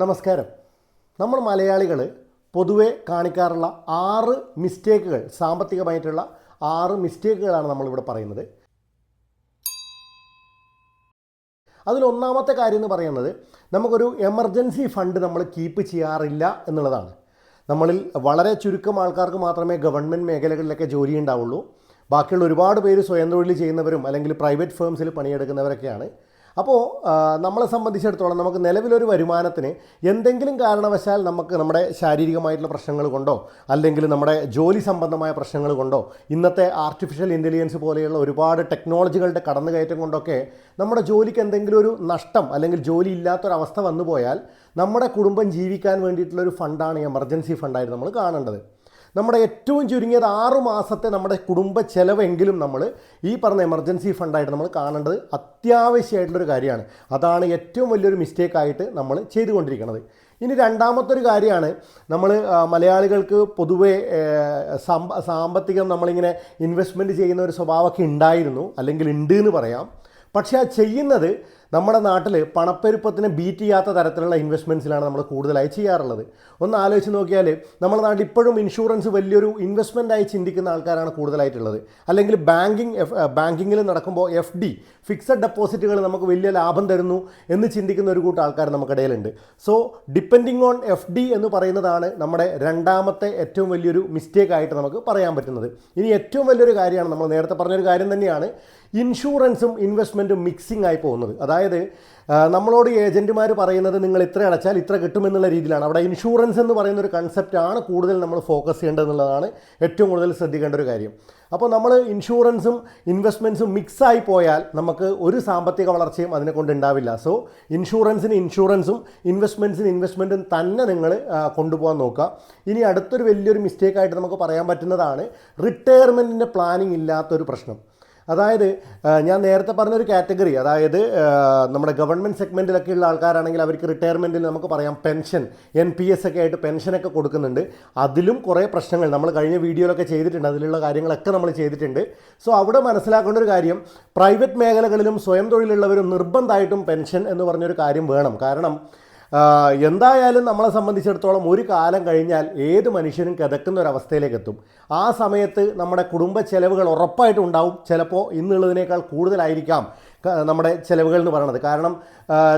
നമസ്കാരം. നമ്മൾ മലയാളികൾ പൊതുവെ കാണിക്കാറുള്ള 6 മിസ്റ്റേക്കുകൾ, സാമ്പത്തികമായിട്ടുള്ള 6 മിസ്റ്റേക്കുകളാണ് നമ്മളിവിടെ പറയുന്നത്. അതിലൊന്നാമത്തെ കാര്യം എന്ന് പറയുന്നത്, നമുക്കൊരു എമർജൻസി ഫണ്ട് നമ്മൾ കീപ്പ് ചെയ്യാറില്ല എന്നുള്ളതാണ്. നമ്മളിൽ വളരെ ചുരുക്കം ആൾക്കാർക്ക് മാത്രമേ ഗവൺമെൻറ് മേഖലകളിലൊക്കെ ജോലി ഉണ്ടാവുള്ളൂ. ബാക്കിയുള്ള ഒരുപാട് പേര് സ്വയം തൊഴിൽ ചെയ്യുന്നവരും അല്ലെങ്കിൽ പ്രൈവറ്റ് ഫേംസിൽ പണിയെടുക്കുന്നവരൊക്കെയാണ്. അപ്പോൾ നമ്മളെ സംബന്ധിച്ചിടത്തോളം നമുക്ക് നിലവിലൊരു വരുമാനത്തിന് എന്തെങ്കിലും കാരണവശാൽ നമുക്ക് നമ്മുടെ ശാരീരികമായിട്ടുള്ള പ്രശ്നങ്ങൾ കൊണ്ടോ അല്ലെങ്കിൽ നമ്മുടെ ജോലി സംബന്ധമായ പ്രശ്നങ്ങൾ കൊണ്ടോ ഇന്നത്തെ ആർട്ടിഫിഷ്യൽ ഇൻ്റലിജൻസ് പോലെയുള്ള ഒരുപാട് ടെക്നോളജികളുടെ കടന്നുകയറ്റം കൊണ്ടൊക്കെ നമ്മുടെ ജോലിക്ക് എന്തെങ്കിലും ഒരു നഷ്ടം അല്ലെങ്കിൽ ജോലി ഇല്ലാത്തൊരവസ്ഥ വന്നു പോയാൽ നമ്മുടെ കുടുംബം ജീവിക്കാൻ വേണ്ടിയിട്ടുള്ളൊരു ഫണ്ടാണ് എമർജൻസി ഫണ്ടായിട്ട് നമ്മൾ കാണേണ്ടത്. നമ്മുടെ ഏറ്റവും ചുരുങ്ങിയത് 6 മാസത്തെ നമ്മുടെ കുടുംബ ചെലവെങ്കിലും നമ്മൾ ഈ പറഞ്ഞ എമർജൻസി ഫണ്ടായിട്ട് നമ്മൾ കാണേണ്ടത് അത്യാവശ്യമായിട്ടുള്ളൊരു കാര്യമാണ്. അതാണ് ഏറ്റവും വലിയൊരു മിസ്റ്റേക്കായിട്ട് നമ്മൾ ചെയ്തുകൊണ്ടിരിക്കുന്നത്. ഇനി രണ്ടാമത്തൊരു കാര്യമാണ്, നമ്മൾ മലയാളികൾക്ക് പൊതുവേ സാമ്പത്തികം നമ്മളിങ്ങനെ ഇൻവെസ്റ്റ്മെൻറ്റ് ചെയ്യുന്ന ഒരു സ്വഭാവമൊക്കെ ഉണ്ടായിരുന്നു, അല്ലെങ്കിൽ ഉണ്ട് എന്ന് പറയാം. പക്ഷേ അത് ചെയ്യുന്നത് നമ്മുടെ നാട്ടിൽ പണപ്പെരുപ്പത്തിനെ ബീറ്റ് ചെയ്യാത്ത തരത്തിലുള്ള ഇൻവെസ്റ്റ്മെൻറ്റ്സിലാണ് നമ്മൾ കൂടുതലായി ചെയ്യാറുള്ളത്. ഒന്ന് ആലോചിച്ച് നോക്കിയാൽ നമ്മുടെ നാട്ടിൽ ഇപ്പോഴും ഇൻഷുറൻസ് വലിയൊരു ഇൻവെസ്റ്റ്മെൻറ്റായി ചിന്തിക്കുന്ന ആൾക്കാരാണ് കൂടുതലായിട്ടുള്ളത്. അല്ലെങ്കിൽ ബാങ്കിങ്ങിൽ നടക്കുമ്പോൾ FD, ഫിക്സഡ് ഡെപ്പോസിറ്റുകൾ നമുക്ക് വലിയ ലാഭം തരുന്നു എന്ന് ചിന്തിക്കുന്ന ഒരു കൂട്ടം ആൾക്കാർ നമുക്കിടയിലുണ്ട്. സോ ഡിപ്പെൻഡിങ് ഓൺ FD എന്ന് പറയുന്നതാണ് നമ്മുടെ രണ്ടാമത്തെ ഏറ്റവും വലിയൊരു മിസ്റ്റേക്കായിട്ട് നമുക്ക് പറയാൻ പറ്റുന്നത്. ഇനി ഏറ്റവും വലിയൊരു കാര്യമാണ്, നമ്മൾ നേരത്തെ പറഞ്ഞൊരു കാര്യം തന്നെയാണ്, ഇൻഷുറൻസും ഇൻവെസ്റ്റ്മെൻറ്റും മിക്സിംഗ് ആയി പോകുന്നത്. അതായത് നമ്മളോട് ഏജൻറ്റുമാർ പറയുന്നത് നിങ്ങൾ ഇത്ര അടച്ചാൽ ഇത്ര കിട്ടുമെന്നുള്ള രീതിയിലാണ്. അവിടെ ഇൻഷുറൻസ് എന്ന് പറയുന്ന ഒരു കൺസെപ്റ്റാണ് കൂടുതൽ നമ്മൾ ഫോക്കസ് ചെയ്യേണ്ടതെന്നുള്ളതാണ് ഏറ്റവും കൂടുതൽ ശ്രദ്ധിക്കേണ്ട ഒരു കാര്യം. അപ്പോൾ നമ്മൾ ഇൻഷുറൻസും ഇൻവെസ്റ്റ്മെൻറ്റ്സും മിക്സായി പോയാൽ നമുക്ക് ഒരു സാമ്പത്തിക വളർച്ചയും അതിനെ കൊണ്ട് ഉണ്ടാവില്ല. സോ ഇൻഷുറൻസിന് ഇൻഷുറൻസും ഇൻവെസ്റ്റ്മെൻറ്റും തന്നെ നിങ്ങൾ കൊണ്ടുപോകാൻ നോക്കുക. ഇനി അടുത്തൊരു വലിയൊരു മിസ്റ്റേക്കായിട്ട് നമുക്ക് പറയാൻ പറ്റുന്നതാണ് റിട്ടയർമെൻറ്റിൻ്റെ പ്ലാനിങ് ഇല്ലാത്തൊരു പ്രശ്നം. അതായത് ഞാൻ നേരത്തെ പറഞ്ഞൊരു കാറ്റഗറി, അതായത് നമ്മുടെ ഗവൺമെൻറ് സെഗ്മെൻറ്റിലൊക്കെ ഉള്ള ആൾക്കാരാണെങ്കിൽ അവർക്ക് റിട്ടയർമെൻറ്റിൽ നമുക്ക് പറയാം പെൻഷൻ, NPS ഒക്കെ ആയിട്ട് പെൻഷനൊക്കെ കൊടുക്കുന്നുണ്ട്. അതിലും കുറേ പ്രശ്നങ്ങൾ നമ്മൾ കഴിഞ്ഞ വീഡിയോയിലൊക്കെ ചെയ്തിട്ടുണ്ട്, അതിലുള്ള കാര്യങ്ങളൊക്കെ നമ്മൾ ചെയ്തിട്ടുണ്ട്. സോ അവിടെ മനസ്സിലാക്കേണ്ട ഒരു കാര്യം, പ്രൈവറ്റ് മേഖലകളിലും സ്വയം തൊഴിലുള്ളവരും നിർബന്ധമായിട്ടും പെൻഷൻ എന്ന് പറഞ്ഞൊരു കാര്യം വേണം. കാരണം എന്തായാലും നമ്മളെ സംബന്ധിച്ചിടത്തോളം ഒരു കാലം കഴിഞ്ഞാൽ ഏത് മനുഷ്യനും കിതക്കുന്ന ഒരവസ്ഥയിലേക്ക് എത്തും. ആ സമയത്ത് നമ്മുടെ കുടുംബ ചെലവുകൾ ഉറപ്പായിട്ടും ഉണ്ടാവും. ചിലപ്പോൾ ഇന്നുള്ളതിനേക്കാൾ കൂടുതലായിരിക്കാം നമ്മുടെ ചിലവുകൾ എന്ന് പറയുന്നത്. കാരണം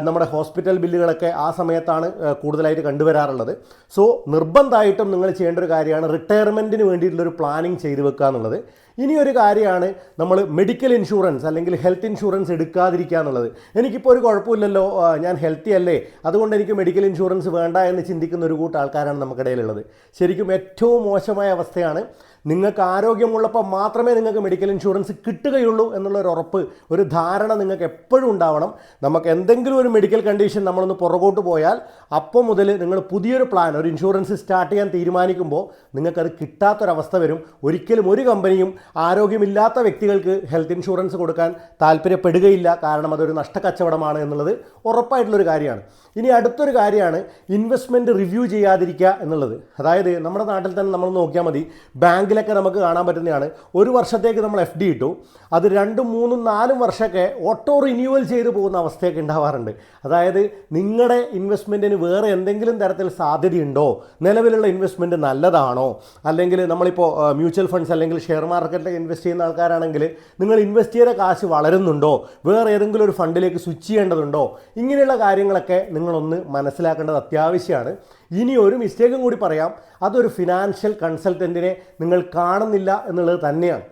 നമ്മുടെ ഹോസ്പിറ്റൽ ബില്ലുകളൊക്കെ ആ സമയത്താണ് കൂടുതലായിട്ട് കണ്ടുവരാറുള്ളത്. സോ നിർബന്ധമായിട്ടും നിങ്ങൾ ചെയ്യേണ്ട ഒരു കാര്യമാണ് റിട്ടയർമെൻറ്റിന് വേണ്ടിയിട്ടുള്ളൊരു പ്ലാനിങ് ചെയ്തു വെക്കുക എന്നുള്ളത്. ഇനിയൊരു കാര്യമാണ് നമ്മൾ മെഡിക്കൽ ഇൻഷുറൻസ് അല്ലെങ്കിൽ ഹെൽത്ത് ഇൻഷുറൻസ് എടുക്കാതിരിക്കുക എന്നുള്ളത്. എനിക്കിപ്പോൾ ഒരു കുഴപ്പമില്ലല്ലോ, ഞാൻ ഹെൽത്തി അല്ലേ, അതുകൊണ്ട് എനിക്ക് മെഡിക്കൽ ഇൻഷുറൻസ് വേണ്ട എന്ന് ചിന്തിക്കുന്ന ഒരു കൂട്ടം ആൾക്കാരാണ് നമുക്കിടയിലുള്ളത്. ശരിക്കും ഏറ്റവും മോശമായ അവസ്ഥയാണ്. നിങ്ങൾക്ക് ആരോഗ്യമുള്ളപ്പോൾ മാത്രമേ നിങ്ങൾക്ക് മെഡിക്കൽ ഇൻഷുറൻസ് കിട്ടുകയുള്ളൂ എന്നുള്ളൊരു ഉറപ്പ്, ഒരു ധാരണ നിങ്ങൾക്ക് എപ്പോഴും ഉണ്ടാവണം. നമുക്ക് എന്തെങ്കിലും ഒരു മെഡിക്കൽ കണ്ടീഷൻ നമ്മളൊന്ന് പുറകോട്ട് പോയാൽ അപ്പോൾ മുതൽ നിങ്ങൾ പുതിയൊരു പ്ലാൻ, ഒരു ഇൻഷുറൻസ് സ്റ്റാർട്ട് ചെയ്യാൻ തീരുമാനിക്കുമ്പോൾ നിങ്ങൾക്കത് കിട്ടാത്തൊരവസ്ഥ വരും. ഒരിക്കലും ഒരു കമ്പനിയും ആരോഗ്യമില്ലാത്ത വ്യക്തികൾക്ക് ഹെൽത്ത് ഇൻഷുറൻസ് കൊടുക്കാൻ താല്പര്യപ്പെടുകയില്ല. കാരണം അതൊരു നഷ്ടക്കച്ചവടമാണ് എന്നുള്ളത് ഉറപ്പായിട്ടുള്ളൊരു കാര്യമാണ്. ഇനി അടുത്തൊരു കാര്യമാണ് ഇൻവെസ്റ്റ്മെൻറ്റ് റിവ്യൂ ചെയ്യാതിരിക്കുക എന്നുള്ളത്. അതായത് നമ്മുടെ നാട്ടിൽ തന്നെ നമ്മൾ നോക്കിയാൽ മതി, ബാങ്കിലൊക്കെ നമുക്ക് കാണാൻ പറ്റുന്നതാണ്, ഒരു വർഷത്തേക്ക് നമ്മൾ FD ഇട്ടു, അത് 2, 3, 4 വർഷമൊക്കെ ഓട്ടോ റിന്യൂവൽ ചെയ്ത് പോകുന്ന അവസ്ഥയൊക്കെ ഉണ്ടാവാറുണ്ട്. അതായത് നിങ്ങളുടെ ഇൻവെസ്റ്റ്മെൻറ്റിന് വേറെ എന്തെങ്കിലും തരത്തിൽ സാധ്യതയുണ്ടോ, നിലവിലുള്ള ഇൻവെസ്റ്റ്മെൻറ്റ് നല്ലതാണോ, അല്ലെങ്കിൽ നമ്മളിപ്പോൾ മ്യൂച്വൽ ഫണ്ട്സ് അല്ലെങ്കിൽ ഷെയർ മാർക്കറ്റിൽ ഇൻവെസ്റ്റ് ചെയ്യുന്ന ആൾക്കാരാണെങ്കിൽ നിങ്ങൾ ഇൻവെസ്റ്റ് ചെയ്ത കാശ് വളരുന്നുണ്ടോ, വേറെ ഏതെങ്കിലും ഒരു ഫണ്ടിലേക്ക് സ്വിച്ച് ചെയ്യേണ്ടതുണ്ടോ, ഇങ്ങനെയുള്ള കാര്യങ്ങളൊക്കെ നിങ്ങളൊന്ന് മനസ്സിലാക്കേണ്ടത് അത്യാവശ്യമാണ്. ഇനി ഒരു മിസ്റ്റേക്കും കൂടി പറയാം, അതൊരു ഫിനാൻഷ്യൽ കൺസൾട്ടൻറ്റിനെ നിങ്ങൾ കാണുന്നില്ല എന്നുള്ളത് തന്നെയാണ്.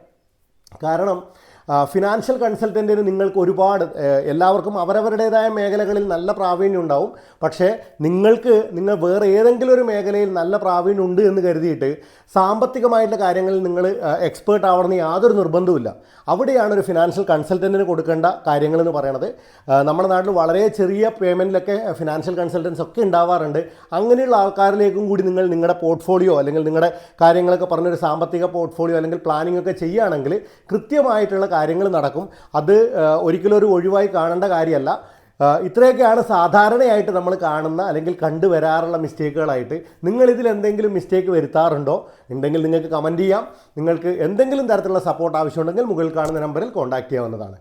കാരണം ഫിനാൻഷ്യൽ കൺസൾട്ടൻറ്റിന് നിങ്ങൾക്ക് ഒരുപാട്, എല്ലാവർക്കും അവരവരുടേതായ മേഖലകളിൽ നല്ല പ്രാവീണ്യം ഉണ്ടാവും. പക്ഷേ നിങ്ങൾ വേറെ ഏതെങ്കിലും ഒരു മേഖലയിൽ നല്ല പ്രാവീണ്യം ഉണ്ട് എന്ന് കരുതിയിട്ട് സാമ്പത്തികമായിട്ടുള്ള കാര്യങ്ങളിൽ നിങ്ങൾ എക്സ്പേർട്ട് ആവണമെന്ന് യാതൊരു നിർബന്ധവുമില്ല. അവിടെയാണ് ഒരു ഫിനാൻഷ്യൽ കൺസൾട്ടൻറ്റിന് കൊടുക്കേണ്ട കാര്യങ്ങളെന്ന് പറയുന്നത്. നമ്മുടെ നാട്ടിൽ വളരെ ചെറിയ പേയ്മെൻറ്റിലൊക്കെ ഫിനാൻഷ്യൽ കൺസൾട്ടൻസ് ഒക്കെ ഉണ്ടാവാറുണ്ട്. അങ്ങനെയുള്ള ആൾക്കാരിലേക്കും കൂടി നിങ്ങൾ നിങ്ങളുടെ പോർട്ട്ഫോളിയോ അല്ലെങ്കിൽ നിങ്ങളുടെ കാര്യങ്ങളൊക്കെ പറഞ്ഞൊരു സാമ്പത്തിക പോർട്ട്ഫോളിയോ അല്ലെങ്കിൽ പ്ലാനിംഗ് ഒക്കെ ചെയ്യുകയാണെങ്കിൽ കൃത്യമായിട്ടുള്ള കാര്യങ്ങൾ നടക്കും. അത് ഒരിക്കലും ഒരു ഒഴിവായി കാണേണ്ട കാര്യമല്ല. ഇത്രയൊക്കെയാണ് സാധാരണയായിട്ട് നമ്മൾ കാണുന്ന അല്ലെങ്കിൽ കണ്ടുവരാറുള്ള മിസ്റ്റേക്കുകളായിട്ട്. നിങ്ങളിതിൽ എന്തെങ്കിലും മിസ്റ്റേക്ക് വരുത്താറുണ്ടോ? ഉണ്ടെങ്കിൽ നിങ്ങൾക്ക് കമൻറ്റ് ചെയ്യാം. നിങ്ങൾക്ക് എന്തെങ്കിലും തരത്തിലുള്ള സപ്പോർട്ട് ആവശ്യമുണ്ടെങ്കിൽ മുകളിൽ കാണുന്ന നമ്പറിൽ കോൺടാക്റ്റ് ചെയ്യാവുന്നതാണ്.